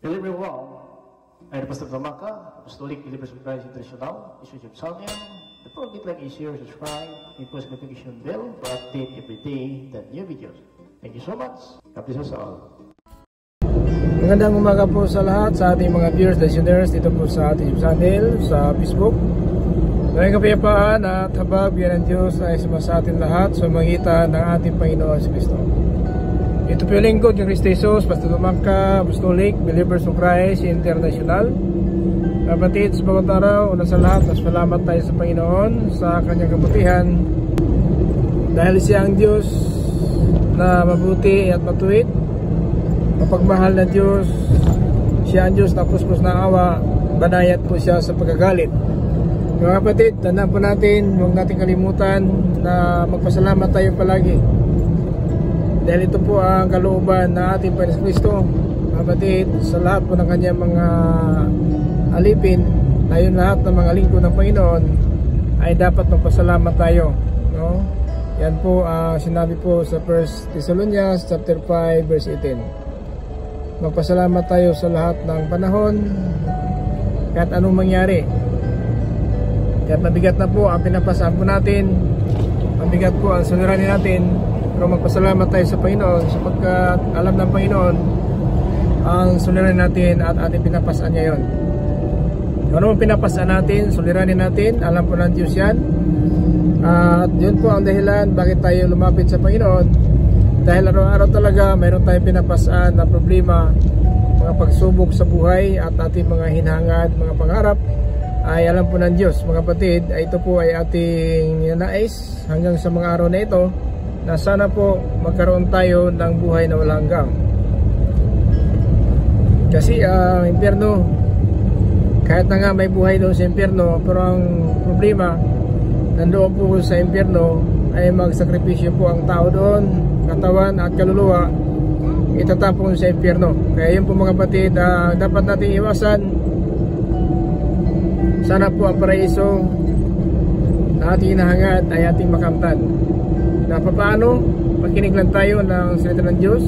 Hello everyone, I'm Pastor Tamaka, Apostolic Believers of Christ International, this is your channel. The program like is share, subscribe, and post notification bell for update every day the new videos. Thank you so much. God bless us all. Magandang umaga po sa lahat sa ating mga viewers, listeners dito po sa ating channel sa Facebook. Ngayong kapayapaan at habag biyan ng Diyos ay sa atin lahat sa magitan ng ating Panginoon si Kristo. Ito po yung lingkod yung Kristo Jesus, Pastor Tamaka, Apostolic Believers of Christ International. Kapatid, sa bawat araw, una sa lahat, mas salamat tayo sa Panginoon sa kanyang kabutihan. Dahil siya ang Diyos na mabuti at matuwid, mapagmahal na Diyos, siya ang Diyos na puspos na awa, banayat po siya sa pagkagalit. Mga kapatid, tandaan po natin, huwag natin kalimutan na magpasalamat tayo palagi. Dahil ito po ang kalooban na ating Panginoon Kristo. Kapatid, sa lahat po ng kanyang mga alipin, tayo lahat ng mga lingkod ng Panginoon ay dapat magpasalamat tayo, no? Yan po sinabi po sa 1 Thessalonians chapter 5 verse 18. Magpasalamat tayo sa lahat ng panahon kahit anong mangyari. Kahit mabigat na po ang pinapasaan po natin, mabigat po ang suliranin natin, pero magpasalamat tayo sa Panginoon sapagkat alam ng Panginoon ang suliranin natin at ating pinapasaan niya yun. Kung ano pinapasaan natin, suliranin natin, alam po ng Diyos yan. At yun po ang dahilan bakit tayo lumapit sa Panginoon. Dahil araw-araw talaga mayroon tayong pinapasaan na problema, mga pagsubok sa buhay at ating mga hinangad, mga pangarap ay alam po ng Diyos. Mga kapatid, ito po ay ating ninanais hanggang sa mga araw na ito na sana po magkaroon tayo ng buhay na walang hanggan. Kasi ang impyerno, kahit na nga may buhay doon sa impyerno, pero ang problema nandoon po sa impyerno ay magsakripisyo po ang tao doon, katawan at kaluluwa, itatapon sa impyerno. Kaya yun po mga kapatid, dapat natin iwasan. Sana po ang paraiso na ating hinahangad ay ating makamtan. Na paano? Makinig lang tayo ng salita ng Diyos.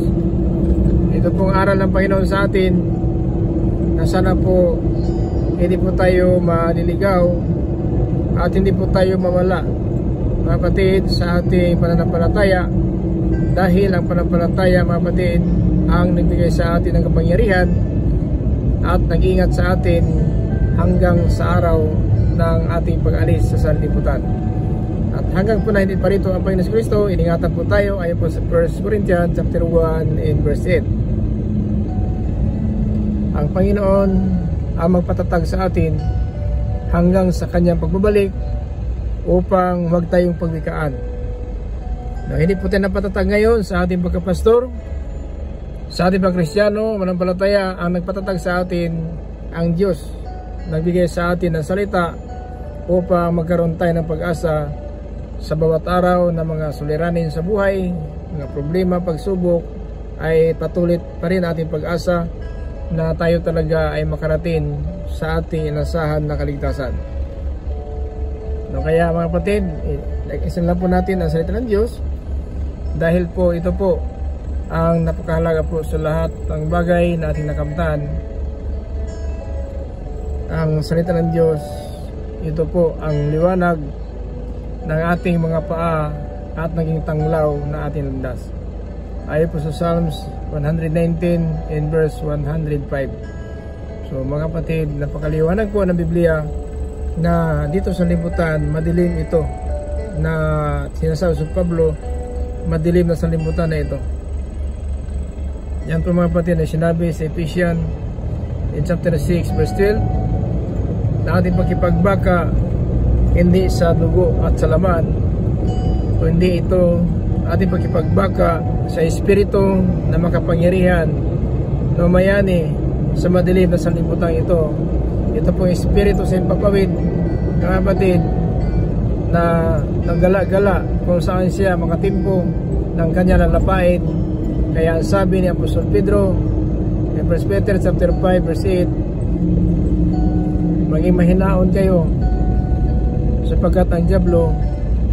Ito pong aral ng Panginoon sa atin na sana po hindi po tayo maliligaw at hindi po tayo mawala, mga kapatid, sa ating pananampalataya. Dahil ang pananampalataya, mga kapatid, ang nagbigay sa atin ng kapangyarihan at nag-iingat sa atin hanggang sa araw ng ating pag-alis sa sanlibutan. At hanggang po na hindi pa rito ang Panginoon Kristo, iningatan po tayo ayon po sa 1 Corinthians chapter 1 and verse 8. Ang Panginoon ang magpatatag sa atin hanggang sa kanyang pagbabalik upang huwag tayong pagwikaan. Na hindi po tayo napatatag ngayon sa ating pagkapastor, sa ating pagkristyano, manampalataya, ang nagpatatag sa atin ang Diyos. Nagbigay sa atin ng salita upang magkaroon tayo ng pag-asa sa bawat araw na mga suliranin sa buhay, mga problema, pagsubok, ay patuloy pa rin ating pag-asa na tayo talaga ay makarating sa ating inasahan na kaligtasan. No, kaya mga kapatid, isin lang po natin ang salita ng Diyos dahil po ito po ang napakahalaga po sa lahat ng bagay na ating nakamtan. Ang salita ng Diyos, ito po ang liwanag ng ating mga paa at naging tanglaw na ating landas. Ayon po sa Psalms 119 in verse 105. So mga kapatid, napakaliwanag po ng Biblia na dito sa libutan, madilim ito, na sinasabi sa Pablo, madilim na sa libutan na ito. Yan po mga kapatid na sinabi sa Ephesians in chapter 6 verse 12, na ating pagkipagbaka hindi sa dugo at sa laman, kundi ito ating pagkipagbaka sa Espiritu na makapangyarihan na mayani sa madilim na sanlibutan ito. Ito po yung Espiritu sa impapawid, mga kapatid, na naggala-gala kung saan siya makatimpo ng kanya lalapain. Kaya ang sabi ni Apostol Pedro in 1 Peter chapter 5 verse 8, maging mahinaon kayo sapagkat ang dyablo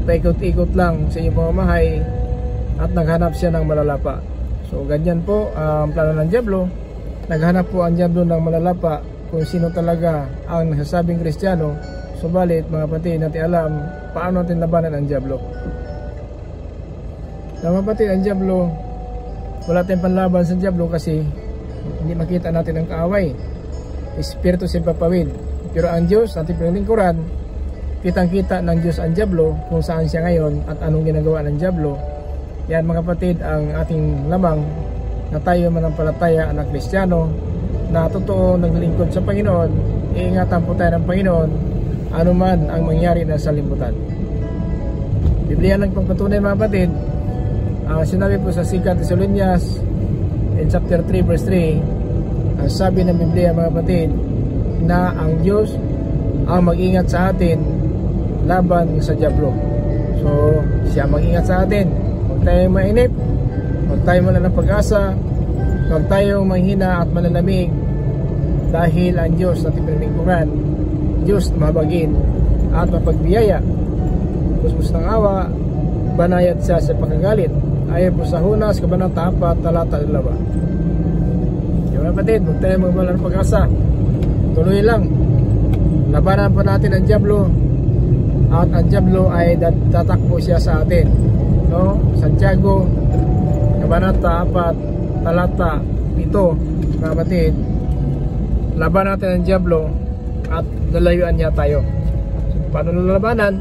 paikot-ikot lang sa inyong pamamahay at naghanap siya ng malalapa. So ganyan po ang plano ng dyablo naghanap po ang Diablo ng malalapa kung sino talaga ang nasasabing Kristiyano. Subalit mga kapatid, natin alam paano natin labanan ang Diablo. Mga kapatid, ang Diablo, wala tayong panlaban sa Diablo kasi hindi makita natin ang kaaway. Espiritu sa papawid. Pero ang Diyos, ating pinalingkuran, kitang-kita ng Diyos ang Diablo kung saan siya ngayon at anong ginagawa ng Diablo. Yan mga kapatid ang ating lamang na tayo manampalataya na Kristiyano na totoo naglilingkod sa Panginoon. Iingatan po tayo ng Panginoon anuman ang mangyari na sa limutan. Biblia nagpapatunay mga kapatid, sinabi po sa 2 Thessalonians in chapter 3 verse 3, ang sabi ng Biblia mga kapatid na ang Diyos ang mag-ingat sa atin laban sa Diablo. So siya mag-ingat sa atin. Huwag tayong mainip, huwag tayong wala ng pag-asa, huwag tayong manghina at malalamig, dahil ang Diyos na pinalingkuran, Diyos na mabagin at mapagbiyaya, kusmus ng awa, banayad siya sa pagkagalit. Ayon po sa Hunas, Kabanata 4, talata 2. Yung mga kapatid, huwag tayong magwala ng pag-asa. Tuloy lang, labanan po natin ang Diablo, at ang Diablo ay tatakbo siya sa atin. No? Santiago, Kabanata 4, talata 7, mga kapatid, laban natin ang Diablo at lalayuan niya tayo. So, paano lalabanan?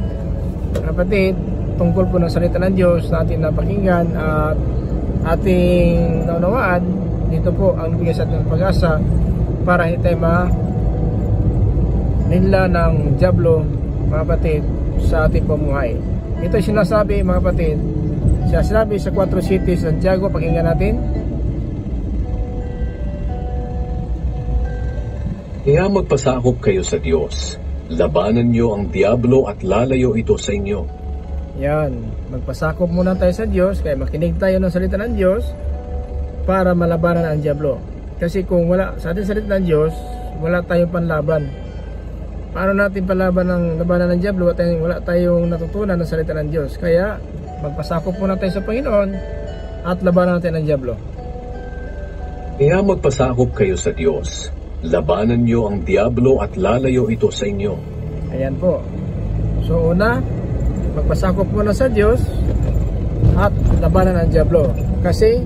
Mga kapatid, tungkol po ng salita ng Diyos na ating napakinggan at ating naunawaan, dito po ang bigay sa ating pag-asa para hindi tayo maninla ng Diablo, mga kapatid, sa ating pamuhay. Ito sinasabi mga kapatid, sinasabi sa 4 cities Santiago, pakinggan natin. Kaya magpasakop kayo sa Diyos, labanan niyo ang Diablo at lalayo ito sa inyo. Yan, magpasakop muna tayo sa Diyos, kaya makinig tayo ng salita ng Diyos para malabanan ang Diablo. Kasi kung wala sa ating salita ng Diyos, wala tayong panlaban. Paano natin panlaban ng labanan ng Diablo at wala tayong natutunan ng salita ng Diyos? Kaya magpasakop muna tayo sa Panginoon at labanan natin ang Diablo. Kaya magpasakop kayo sa Diyos, labanan niyo ang Diablo at lalayo ito sa inyo. Ayan po. So una, magpasakop muna sa Diyos at labanan ang Diablo. Kasi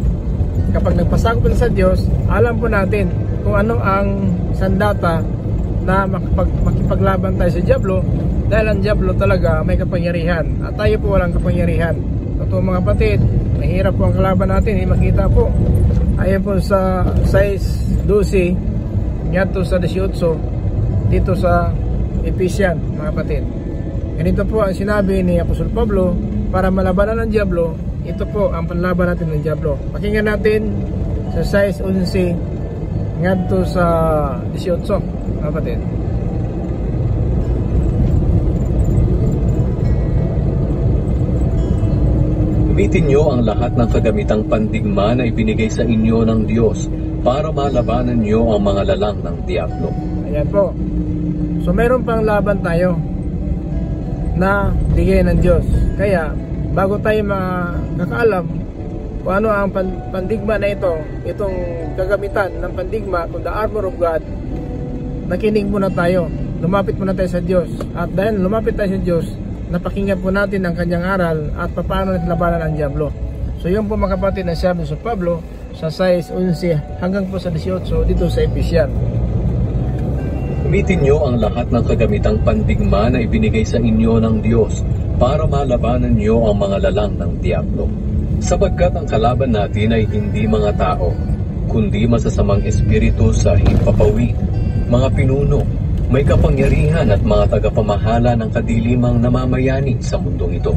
kapag nagpasakop na sa Diyos, alam po natin kung ano ang sandata na makipaglaban tayo sa Diablo, dahil ang Diablo talaga may kapangyarihan at tayo po walang kapangyarihan. Totoo mga kapatid, mahirap po ang kalaban natin, hindi makita po. Ayon po sa 6:12 ngadto sa 18 dito sa Ephesians, mga kapatid. Ganito po ang sinabi ni Apostol Pablo, para malabanan ng Diablo, ito po ang panlaban natin ng Diablo. Pakinggan natin sa 6:11 ngadto sa 18, mga kapatid. Gamitin niyo ang lahat ng kagamitang pandigma na ibinigay sa inyo ng Diyos para malabanan niyo ang mga lalang ng Diablo. Ayan po. So meron pang laban tayo na bigay ng Diyos. Kaya bago tayo makakaalam kung ano ang pandigma na ito, itong gagamitan ng pandigma, kung the armor of God, nakinig muna tayo, lumapit muna tayo sa Diyos. At dahil lumapit tayo sa Diyos, napakinggan po natin ang kanyang aral at paano natin labanan ang Diablo. So yun po mga kapatid na sabi sa Pablo sa 6:11 hanggang po sa 18 dito sa Ephesians. Gamitin niyo ang lahat ng kagamitang pandigma na ibinigay sa inyo ng Diyos para malabanan niyo ang mga lalang ng Diablo. Sapagkat ang kalaban natin ay hindi mga tao, kundi masasamang espiritu sa himpapawid, mga pinuno, may kapangyarihan at mga tagapamahala ng kadilimang namamayani sa mundong ito.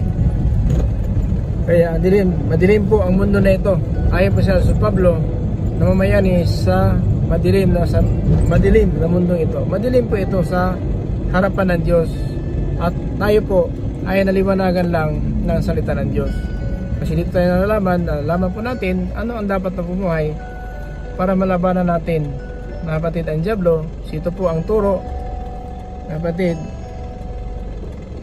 Kaya madilim po ang mundo na ito. Ayon po siya sa Pablo, namamayani sa madilim na mundong ito. Madilim po ito sa harapan ng Diyos. At tayo po ay naliwanagan lang ng salita ng Diyos. Kasi dito tayo nalaman po natin ano ang dapat na pumuhay para malabanan natin, mga kapatid, ang Diablo. Ito po ang turo, mga kapatid,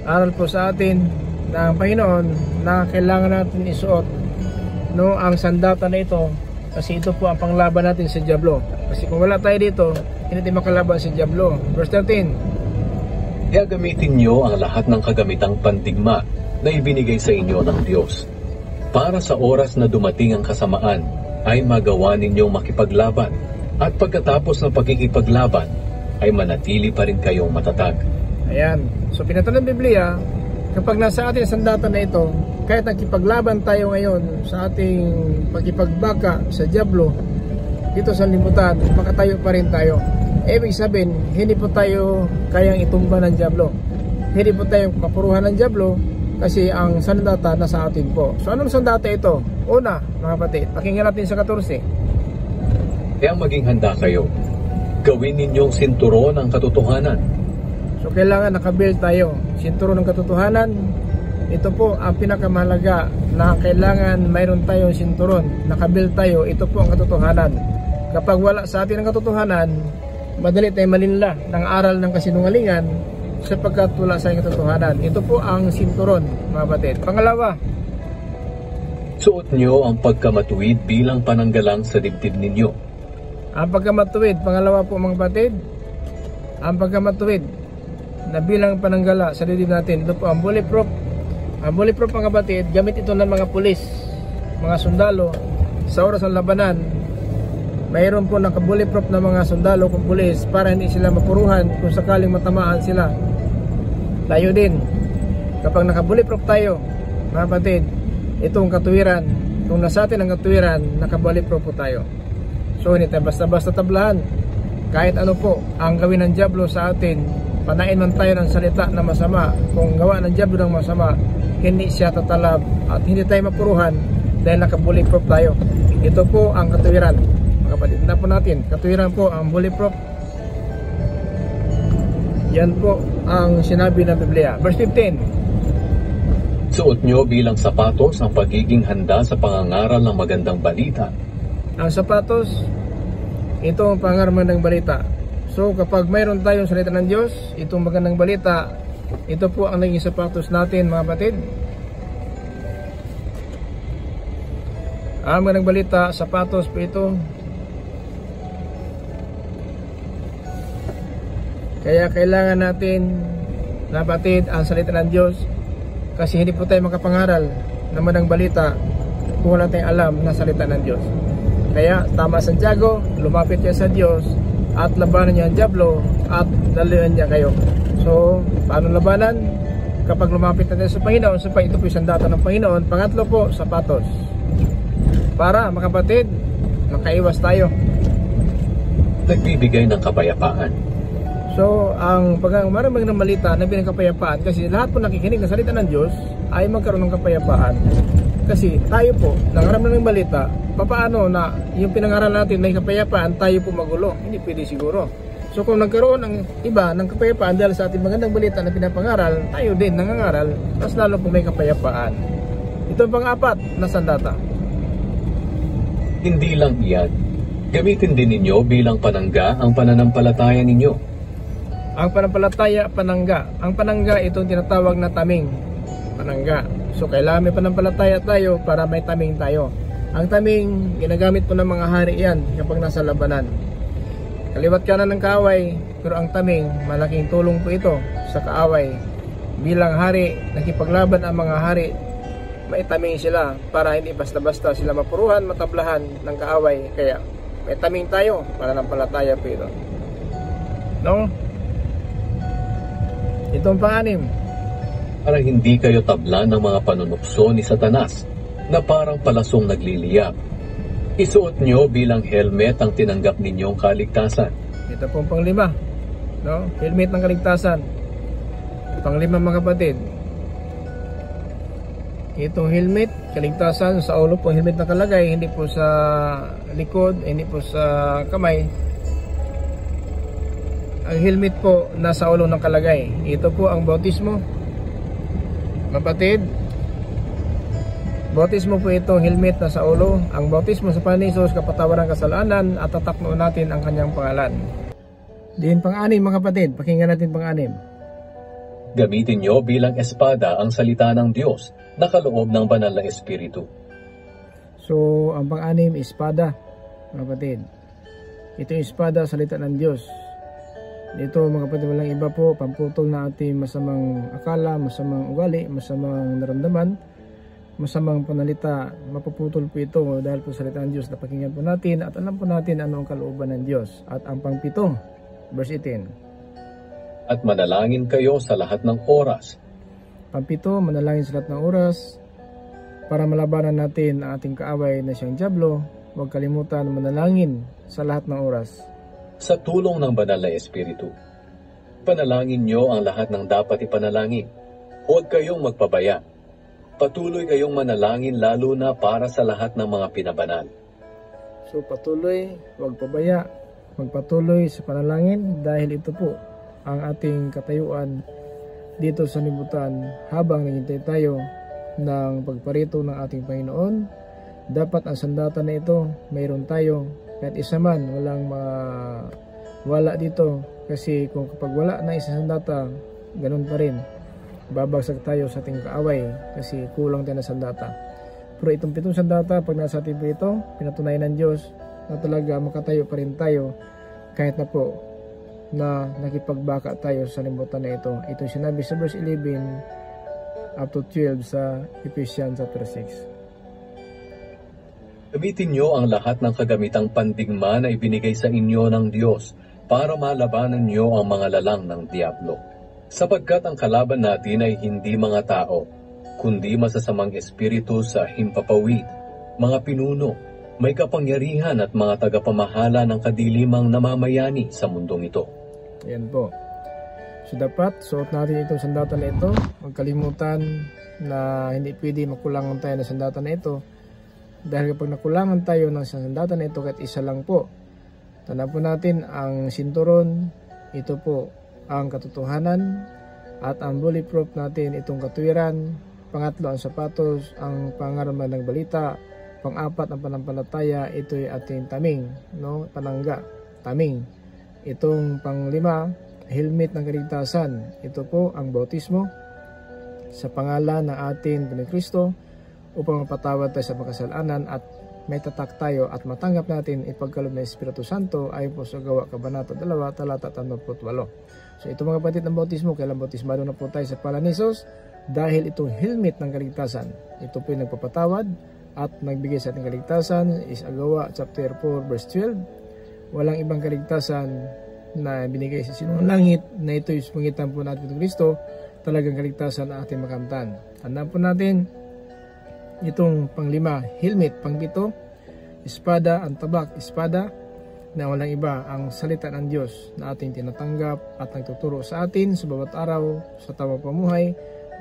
aral po sa atin ng Panginoon na kailangan natin isuot ang sandata na ito, kasi ito po ang panglaban natin sa Diablo. Kasi kung wala tayo dito, hindi tayo makalaban si Diablo. Verse 13. Gagamitin niyo ang lahat ng kagamitang pandigma na ibinigay sa inyo ng Diyos. Para sa oras na dumating ang kasamaan, ay magawa ninyong makipaglaban. At pagkatapos ng pagkikipaglaban, ay manatili pa rin kayong matatag. Ayan. So pinatala ng Biblia, kapag nasa atin ang sandata na ito, kahit nakipaglaban tayo ngayon sa ating pagkipagbaka sa Diablo, dito sa limutan, makatayo pa rin tayo. Ibig sabihin, hindi po tayo kayang itumba ng Diablo. Hindi po tayo mapuruhan ng Diablo kasi ang sandata nasa atin po. So anong sandata ito? Una, mga kapatid, pakinggan natin sa 14. Kaya maging handa kayo. Gawin ninyong sinturon ang katotohanan. So kailangan nakabuild tayo. Sinturon ng katotohanan. Ito po ang pinakamahalaga na kailangan mayroon tayong sinturon. Nakabuild tayo. Ito po ang katotohanan. Kapag wala sa atin ang katotohanan, madali tayong malinla ng aral ng kasinungalingan sapagkat wala sa katotohanan. Ito po ang sinturon, mga kapatid. Pangalawa, Suot niyo ang pagkamatuwid bilang pananggalang sa dibdib ninyo. ang pagkamatuwid. Pangalawa po, mga kapatid, ang pagkamatuwid na bilang pananggala sa dibdib natin. Ito po ang bulletproof. Ang bulletproof, mga kapatid, gamit ito ng mga pulis, mga sundalo sa oras ng labanan. Mayroon po naka-bulletproof na mga sundalo kung pulis para hindi sila mapuruhan kung sakaling matamaan sila. Tayo din, kapag naka-bulletproof tayo, mga kapatid, itong katuwiran, kung nasa atin ang katuwiran, naka-bulletproof po tayo. So hindi tayo basta-basta tablahan. Kahit ano po ang gawin ng Diablo sa atin, panain man tayo ng salita na masama, kung gawa ng Diablo ng masama, hindi siya tatalab at hindi tayo mapuruhan dahil naka-bulletproof tayo. Ito po ang katuwiran, mga kapatid. Tanda po natin, katuwiran po ang bulletproof. Yan po ang sinabi ng Biblia. Verse 15. Suot niyo bilang sapatos ang pagiging handa sa pangangaral ng magandang balita. Ang sapatos, ito ang pangangaral ng balita. So kapag mayroon tayong salita ng Diyos, itong magandang balita, ito po ang naging sapatos natin, mga kapatid. Ang magandang balita, sapatos po ito. Kaya kailangan natin, mga kapatid, ang salita ng Diyos, kasi hindi po tayo makapangaral ng magandang balita kung wala tayong alam na salita ng Diyos. Kaya tama Santiago, lumapit niya sa Diyos at labanan niya ang Diablo at daluyan niya kayo. So, paano labanan? Kapag lumapit natin sa Panginoon, so ito po isang data ng Panginoon. Pangatlo po, sapatos. Para, mga kapatid, makaiwas tayo. Nagbibigay ng kapayapaan. So, ang pagkamaramang ng malita na binang kapayapaan, kasi lahat po nakikinig ng salita ng Diyos ay magkaroon ng kapayapaan. Kasi tayo po, nangaram ng balita, papaano na yung pinangaral natin may kapayapaan, tayo po magulo. Hindi pwede siguro. So kung nagkaroon ng iba ng kapayapaan dahil sa ating magandang balita na pinapangaral, tayo din nangangaral, mas lalo po may kapayapaan. Ito ang pang-apat na sandata. Hindi lang iyan. Gamitin din ninyo bilang panangga ang pananampalataya ninyo. Ang pananampalataya, panangga. Ang panangga, itong tinatawag na taming. Panangga. So kailangan may pananampalataya tayo para may taming tayo. Ang taming, ginagamit po ng mga hari yan kapag nasa labanan. Kaliwat kanan ng kaaway, pero ang taming, malaking tulong po ito sa kaaway. Bilang hari, nakipaglaban ang mga hari, may taming sila para hindi basta-basta sila mapuruhan, matablahan ng kaaway. Kaya may taming tayo, pananampalataya po ito. No? Itong pang-anim. Para hindi kayo tablan ng mga panunukso ni Satanas na parang palasong nagliliyab. Isuot nyo bilang helmet ang tinanggap ninyong kaligtasan. Ito pong pang-lima. No? Helmet ng kaligtasan. Pang-lima, mga kapatid. Itong helmet, kaligtasan, sa ulo po helmet nakalagay, hindi po sa likod, hindi po sa kamay. Ang helmet po nasa ulo ng kalagay. Ito po ang bautismo. Kapatid, bautismo po itong helmet na sa ulo. Ang bautismo sa Panginoon Hesus, kapatawaran ng kasalanan at tataknoon natin ang kanyang pangalan. Din pang-anim, mga kapatid, pakinggan natin pang-anim. Gamitin nyo bilang espada ang salita ng Diyos na kaloob ng banal na espiritu. So, ang pang-anim, espada, mga kapatid. Ito yung espada, salita ng Diyos. Ito mga kapatid, walang iba po, pamputol na ating masamang akala, masamang ugali, masamang naramdaman, masamang panalita. Mapuputol po ito dahil po salita ng Diyos. Napakinggan po natin at alam po natin ano ang kalooban ng Diyos. At ang pang-7, verse 18. At manalangin kayo sa lahat ng oras. Pang-7, manalangin sa lahat ng oras para malabanan natin ang ating kaaway na siyang dyablo. Huwag kalimutan manalangin sa lahat ng oras. Sa tulong ng banal na Espiritu, panalangin niyo ang lahat ng dapat ipanalangin. Huwag kayong magpabaya. Patuloy kayong manalangin lalo na para sa lahat ng mga pinabanal. So patuloy, huwag pabaya. Magpatuloy sa panalangin dahil ito po ang ating katayuan dito sa libutan habang naghintay tayo ng pagparito ng ating Panginoon. Dapat ang sandata na ito mayroon tayo, kahit isa man walang wala dito, kasi kung kapag wala na isang sandata, ganun pa rin, babagsak tayo sa ating kaaway kasi kulang tayo ng sandata. Pero itong 7 sandata, pag nasa ating po ito, pinatunayan ng Diyos na talaga makatayo pa rin tayo kahit na po na nakipagbaka tayo sa libutan na ito. Ito sinabi sa verse 11 up to 12 sa Ephesians chapter 6. Gamitin niyo ang lahat ng kagamitang pandigma na ibinigay sa inyo ng Diyos para malabanan niyo ang mga lalang ng diablo. Sapagkat ang kalaban natin ay hindi mga tao, kundi masasamang espiritu sa himpapawid, mga pinuno, may kapangyarihan at mga tagapamahala ng kadilimang namamayani sa mundong ito. Yan po. So dapat suot natin itong sandata na ito. Huwag kalimutan na hindi pwede makulangan tayo ng sandata na ito. Dahil kapag nakulangan tayo ng sandata na ito, kahit isa lang po, tandaan po natin ang sinturon, ito po ang katotohanan, at ang bulletproof natin itong katuwiran. Pangatlo ang sapatos, ang pangaraman ng balita. Pang-apat ang panampalataya, ito ay ating taming, no? Panangga, taming. Itong pang-5, helmet ng kaligtasan, ito po ang bautismo sa pangalan ng ating Panginoong Kristo, upang mapatawad tayo sa makasalanan at may tatak tayo at matanggap natin ipagkaloob ng Espiritu Santo ayon po sa Gawa Kabanata 2, talata 38. So ito mga kapatid ng bautismo, kailan bautismado na po tayo sa pangalan ni Jesus dahil itong helmet ng kaligtasan. Ito po yung nagpapatawad at nagbigay sa ating kaligtasan is Gawa chapter 4 verse 12. Walang ibang kaligtasan na binigay sa sinong langit na ito yung pangitan po natin ng Kristo, talagang kaligtasan na ating makamtan. Tandaan po natin itong pang-5, helmet. Pang-7, espada, ang tabak, espada, na walang iba ang salita ng Diyos na ating tinatanggap at nagtuturo sa atin sa bawat araw sa tamang pamuhay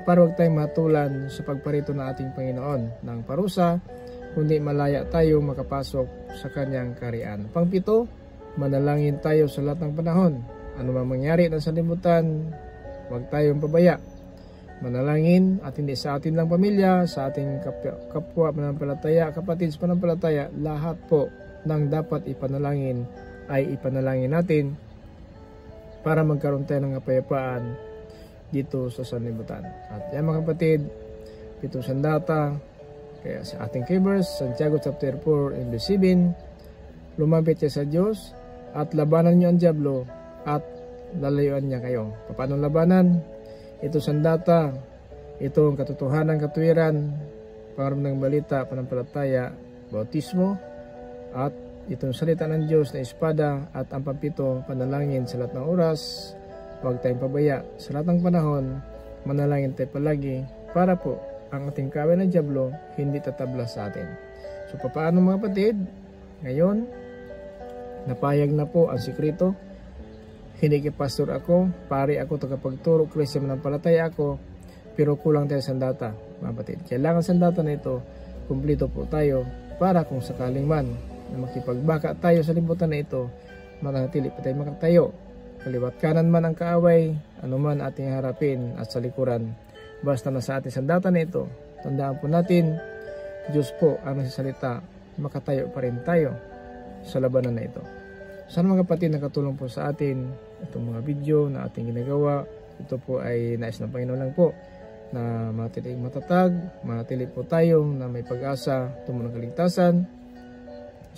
para huwag tayong matulan sa pagparito ng ating Panginoon ng parusa, kundi malaya tayo makapasok sa kanyang kaharian. Pang-7, manalangin tayo sa lahat ng panahon. Ano man mangyari ng sanlibutan, huwag tayong pabaya. Manalangin at hindi sa atin lang pamilya, sa ating kapwa pananampalataya, kapatid sa pananampalataya, lahat po ng dapat ipanalangin ay ipanalangin natin para magkaroon tayo ng kapayapaan dito sa sanlibutan. At yan mga kapatid, 7 sandata, kaya sa ating keyverse, Santiago chapter 4 and verse 7, lumapit siya sa Diyos at labanan niyo ang dyablo at lalayuan niya kayo. Paano labanan? Ito sandata, ito ang katotohanan, katuwiran, pangaral ng balita, panampalataya, bautismo, at itong salita ng Diyos na espada, at ang pang-7, panalangin sa lahat ng oras. Huwag tayong pabaya sa lahat ng panahon, manalangin tayo palagi para po ang ating kaaway ng dyablo hindi tatabla sa atin. So paano mga kapatid? Ngayon, napayag na po ang sikreto. Hindi kay pastor ako, pare ako, tagapagturo, Kristiyan manampalataya ako, pero kulang tayo sandata, mga kapatid. Kailangan sandata na ito, kumplito po tayo, para kung sakaling man na makipagbaka tayo sa libutan na ito, manatili pa tayo makatayo. Kaliwat kanan man ang kaaway, anuman ating harapin at sa likuran. Basta na sa ating sandata na ito, tandaan po natin, Diyos po ang nagsasalita, makatayo pa rin tayo sa labanan na ito. Sana mga kapatid nakatulong po sa atin itong mga video na ating ginagawa. Ito po ay nais ng Panginoon lang po na manatiling matatag, manatili po tayo na may pag-asa tungo ng kaligtasan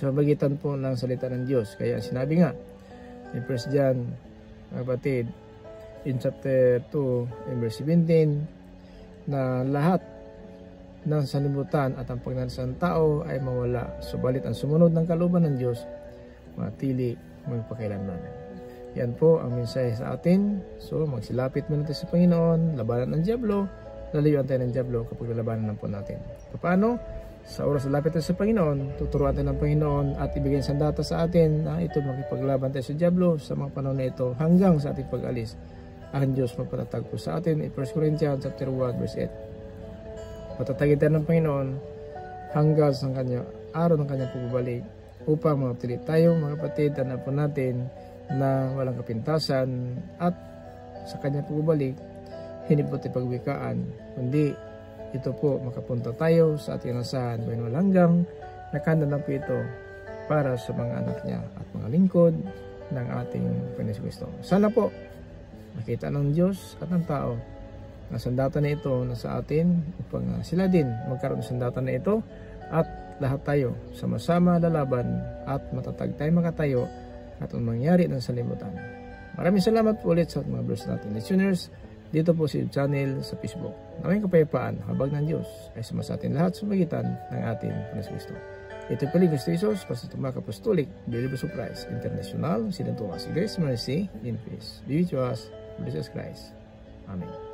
sa pagitan po ng salita ng Diyos. Kaya sinabi nga in 1 John, mga kapatid, in chapter 2 in verse 17, na lahat ng sanlibutan at ang pagnanasa ng tao ay mawala, subalit ang sumunod ng kalooban ng Diyos matili magpakailanman. Yan po ang mensahe sa atin. So magsilapit muna tayo sa Panginoon, labanan ng Diablo, lalayuan tayo ng Diablo kapag lalabanan po natin. Paano? Sa oras na lapit tayo sa Panginoon, tuturuan tayo ng Panginoon at ibigay sandata sa atin na ito makipaglaban tayo sa Diablo sa mga panahon na ito hanggang sa ating pag-alis. Ang Diyos magpatatag po sa atin in 1 Corinthians chapter 1 verse 8. Patatagin tayo ng Panginoon hanggang sa kanya araw ng kanyang pagbabalik upang mapatili tayo, mga kapatid, tandaan po natin na walang kapintasan at sa kanyang pagbabalik hindi po tayo pagwikaan, kundi ito po makapunta tayo sa ating nasahan buhay walang hanggang. Nakahanda na po ito para sa mga anak niya at mga lingkod ng ating Panginoon Kristo. Sana po makita ng Diyos at ng tao na sandata na ito na sa atin upang sila din magkaroon ng sandata na ito at lahat tayo sama-sama lalaban at matatag tayo makatayo at ang mangyari ng salimutan. Maraming salamat po ulit sa mga viewers natin. Listeners, dito po si channel sa Facebook. Nawing kapayapaan, habag ng Diyos ay sama sa atin lahat sa magitan ng ating Panginoon Kristo. Ito po rin Kristo Jesus, Pastor Tomac Apostolic, Believers of Christ International, Sinang Tomas, Grace, Mercy, in peace. Be with us, Jesus Christ. Amen.